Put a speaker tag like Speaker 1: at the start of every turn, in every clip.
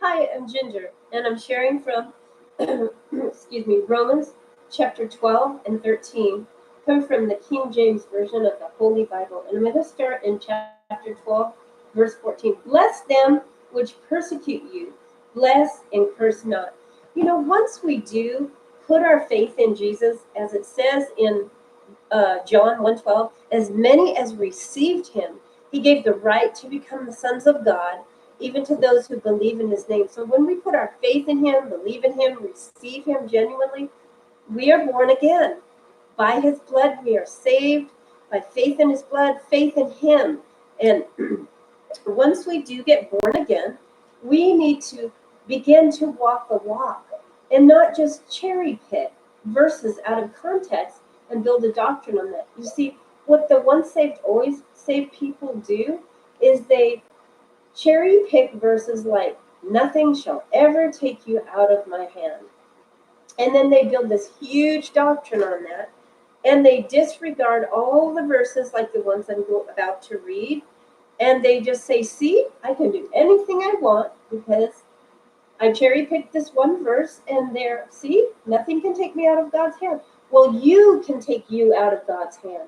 Speaker 1: Hi, I'm Ginger, and I'm sharing from, excuse me, Romans chapter 12 and 13, come from the King James Version of the Holy Bible. And I'm going to start in chapter 12, verse 14. Bless them which persecute you, bless and curse not. Once we do put our faith in Jesus, as it says in John 1:12, as many as received him, he gave the right to become the sons of God, even to those who believe in his name. So when we put our faith in him, believe in him, receive him genuinely, we are born again. By his blood, we are saved. By faith in his blood, faith in him. And once we do get born again, we need to begin to walk the walk and not just cherry pick verses out of context and build a doctrine on that. You see, what the once saved, always saved people do is they cherry pick verses like, nothing shall ever take you out of my hand. And then they build this huge doctrine on that. And they disregard all the verses like the ones I'm about to read, and they just say, see, I can do anything I want because I cherry picked this one verse, and there, see, nothing can take me out of God's hand. Well, you can take you out of God's hand.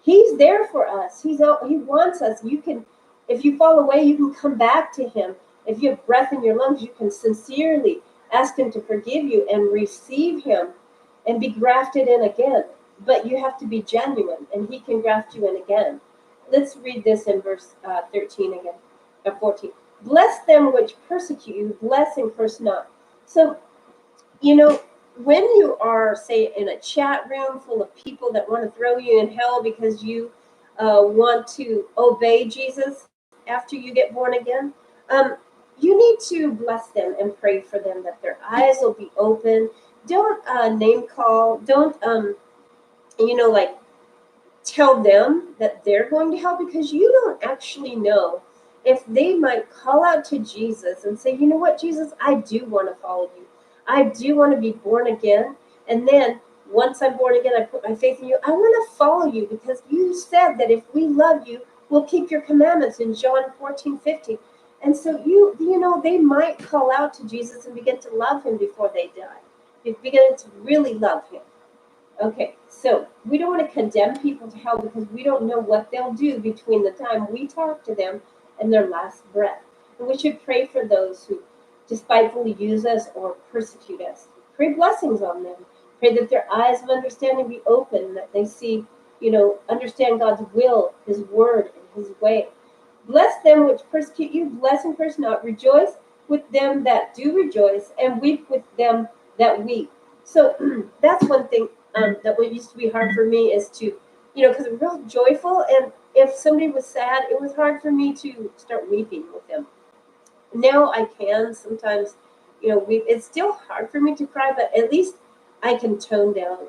Speaker 1: He's there for us. He wants us. You can, if you fall away, you can come back to him. If you have breath in your lungs, you can sincerely ask him to forgive you and receive him and be grafted in again. But you have to be genuine, and he can graft you in again. Let's read this in verse 13 again, 14. Bless them which persecute you, bless and curse not. So, when you are, say, in a chat room full of people that want to throw you in hell because you want to obey Jesus after you get born again, you need to bless them and pray for them that their eyes will be open. Don't name call. Don't, like, tell them that they're going to hell, because you don't actually know if they might call out to Jesus and say, you know what, Jesus, I do want to follow you. I do want to be born again. And then once I'm born again, I put my faith in you. I want to follow you because you said that if we love you, we'll keep your commandments in John 14:15. And so they might call out to Jesus and begin to love him before they die. They begin to really love him. Okay, so we don't want to condemn people to hell because we don't know what they'll do between the time we talk to them and their last breath. And we should pray for those who despitefully use us or persecute us. Pray blessings on them. Pray that their eyes of understanding be open, that they see, understand God's will, his word, and his way. Bless them which persecute you, bless and curse not. Rejoice with them that do rejoice, and weep with them that weep. So that's one thing that what used to be hard for me is to, because I'm real joyful, and if somebody was sad, it was hard for me to start weeping with them. Now I can sometimes, weep. It's still hard for me to cry, but at least I can tone down.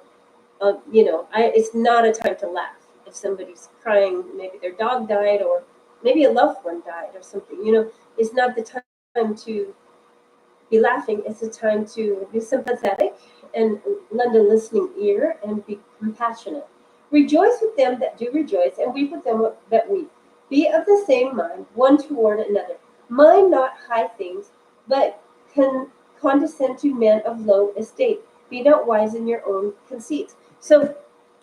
Speaker 1: It's not a time to laugh. If somebody's crying, maybe their dog died, or maybe a loved one died or something, it's not the time to be laughing. It's a time to be sympathetic and lend a listening ear and be compassionate. Rejoice with them that do rejoice, and weep with them that weep. Be of the same mind, one toward another. Mind not high things, but condescend to men of low estate. Be not wise in your own conceits. So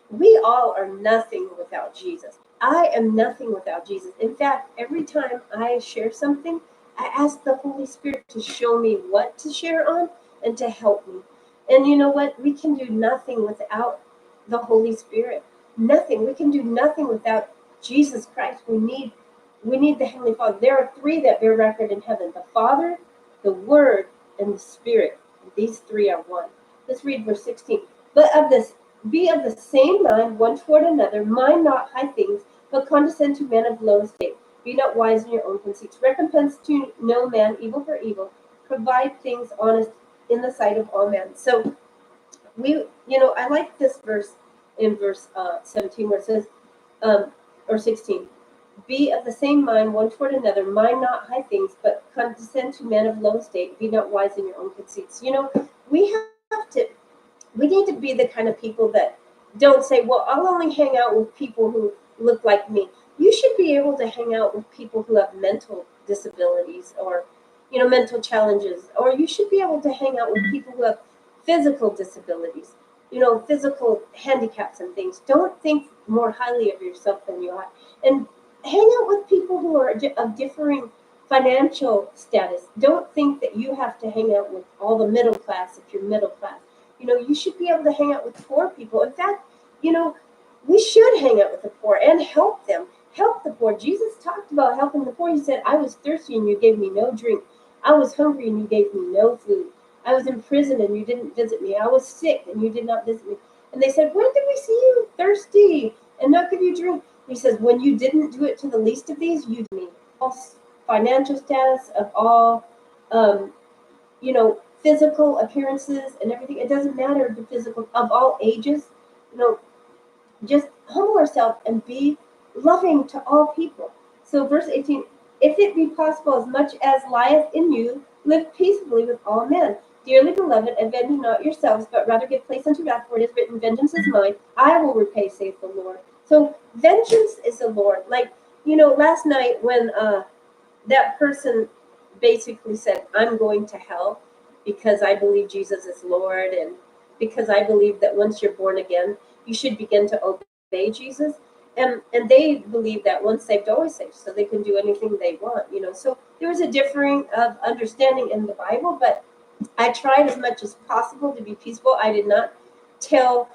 Speaker 1: we all are nothing without Jesus. I am nothing without Jesus. In fact, every time I share something, I ask the Holy Spirit to show me what to share on and to help me. And you know what? We can do nothing without the Holy Spirit. Nothing. We can do nothing without Jesus Christ. We need the Heavenly Father. There are three that bear record in heaven: the Father, the Word, and the Spirit. These three are one. Let's read verse 16. But of this, be of the same mind one toward another. Mind not high things, but condescend to men of low estate. Be not wise in your own conceits. Recompense to no man evil for evil. Provide things honest in the sight of all men. So I like this verse in verse 17 where it says, or 16. Be of the same mind one toward another. Mind not high things, but condescend to men of low estate. Be not wise in your own conceits. We need to be the kind of people that don't say, well, I'll only hang out with people who look like me. You should be able to hang out with people who have mental disabilities or mental challenges, or you should be able to hang out with people who have physical disabilities, physical handicaps and things. Don't think more highly of yourself than you are. And hang out with people who are of differing financial status. Don't think that you have to hang out with all the middle class if you're middle class. You should be able to hang out with poor people. In fact, we should hang out with the poor and help them. Help the poor. Jesus talked about helping the poor. He said, I was thirsty and you gave me no drink. I was hungry and you gave me no food. I was in prison and you didn't visit me. I was sick and you did not visit me. And they said, when did we see you thirsty and not give you drink? He says, when you didn't do it to the least of these, you did me. All financial status, of all, physical appearances and everything. It doesn't matter the physical, of all ages. Just humble ourselves and be loving to all people. So verse 18, if it be possible, as much as lieth in you, live peaceably with all men. Dearly beloved, avenge not yourselves, but rather give place unto wrath, for it is written, vengeance is mine, I will repay, saith the Lord. So vengeance is the Lord. Like, last night when that person basically said, I'm going to hell because I believe Jesus is Lord, and because I believe that once you're born again, you should begin to obey Jesus. And they believe that once saved, always saved, so they can do anything they want, So there was a differing of understanding in the Bible, but I tried as much as possible to be peaceful. I did not tell,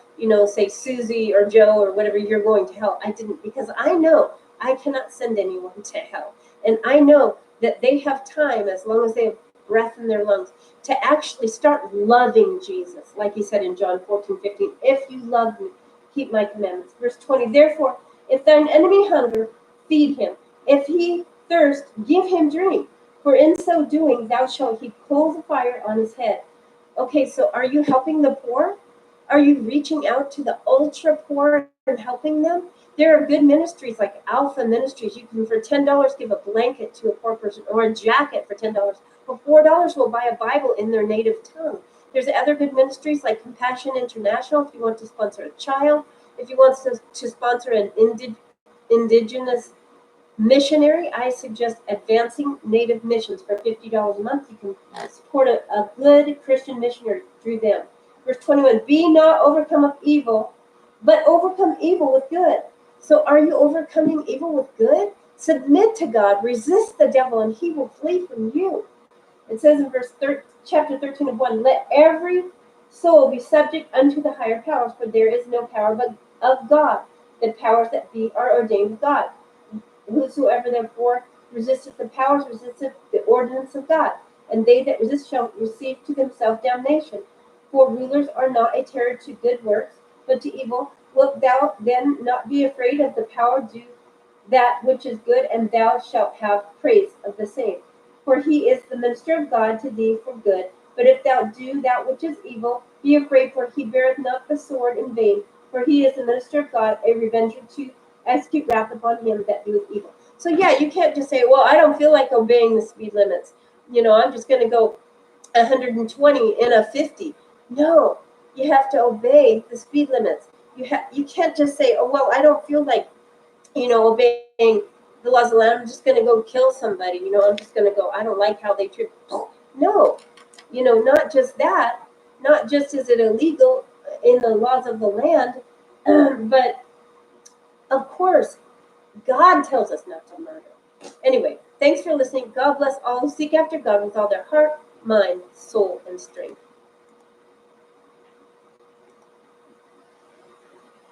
Speaker 1: say Susie or Joe or whatever, you're going to hell. I didn't, because I know I cannot send anyone to hell. And I know that they have time, as long as they have breath in their lungs, to actually start loving Jesus. Like he said in John 14:15, if you love me, keep my commandments. Verse 20, therefore, if thine enemy hunger, feed him. If he thirst, give him drink. For in so doing, thou shalt heap coals of fire on his head. Okay, so are you helping the poor? Are you reaching out to the ultra poor and helping them? There are good ministries like Alpha Ministries. You can, for $10, give a blanket to a poor person, or a jacket for $10. For $4, will buy a Bible in their native tongue. There's other good ministries like Compassion International, if you want to sponsor a child, if you want to sponsor an indigenous missionary. I suggest Advancing Native Missions for $50 a month. You can support a good Christian missionary through them. Verse 21, be not overcome of evil, but overcome evil with good. So are you overcoming evil with good? Submit to God, resist the devil, and he will flee from you. It says in chapter 13 of 1, let every soul be subject unto the higher powers, for there is no power but of God. The powers that be are ordained of God. Whosoever therefore resisteth the powers resisteth the ordinance of God, and they that resist shall receive to themselves damnation. For rulers are not a terror to good works, but to evil. Wilt thou then not be afraid of the power? Do that which is good, and thou shalt have praise of the same. For he is the minister of God to thee for good. But if thou do that which is evil, be afraid, for he beareth not the sword in vain. For he is the minister of God, a revenger to execute wrath upon him that doeth evil. So yeah, you can't just say, well, I don't feel like obeying the speed limits. I'm just going to go 120 in a 50. No, you have to obey the speed limits. You can't just say, oh, well, I don't feel like, obeying the laws of the land. I'm just going to go kill somebody. I'm just going to go, I don't like how they treat. No, not just that. Not just is it illegal in the laws of the land, but of course, God tells us not to murder. Anyway, thanks for listening. God bless all who seek after God with all their heart, mind, soul, and strength.